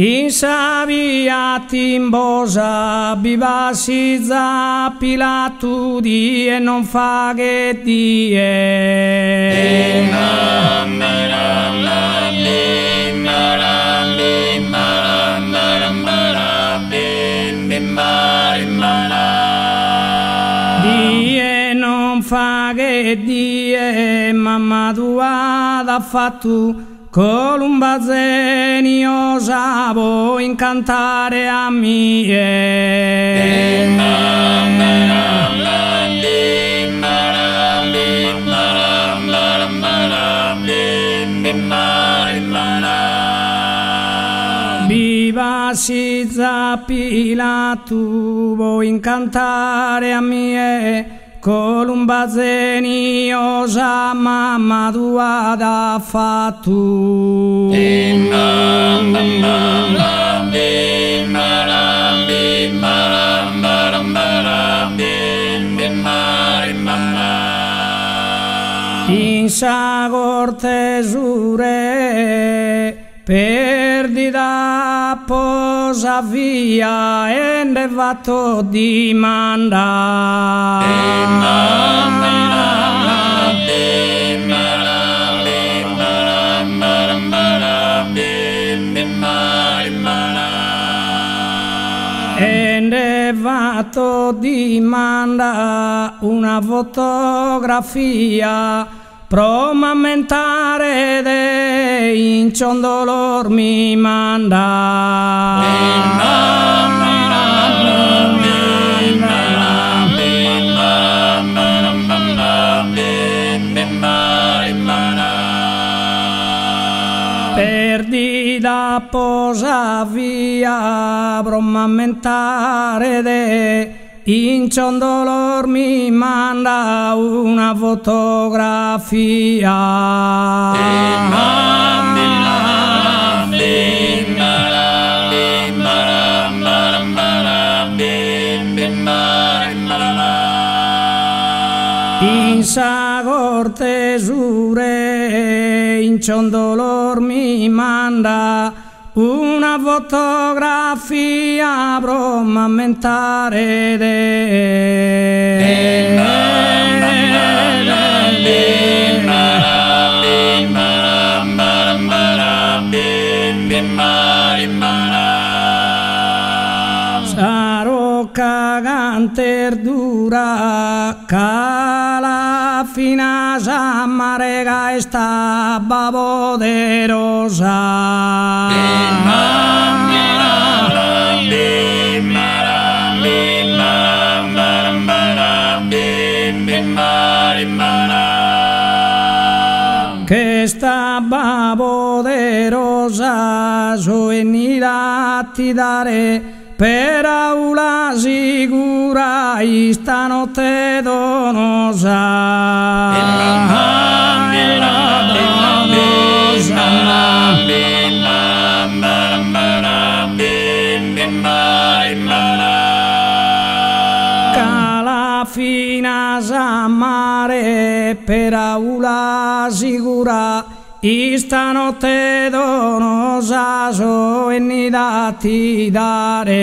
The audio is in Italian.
In sabia timbosa bivasi zapilatu die non fa che die. Die non fa che die, mamma tua da fatto. Columba zeni osavo incantare a mie. Viva si zapilatu vuoi incantare a mie. Columba zeni osa mamma tua da fattu. In sa cortesure perdita posa via e ne fatto dimanda. E ne fatto dimanda una fotografia pro m'ammentare de in ciondolor mi manda. Perdita posa via pro m'ammentare de in ciondolor mi manda una fotografia. In sa cortesure in ciondolor mi manda una fotografia pro m'ammentare de. Sarò cagante dura cala fina marega sta poderosa. Che sta poderosa so venida ti dare per aula sicura stanotte donosa. Cala fina mare per aula sicura stanotte donosa so venida ti dare.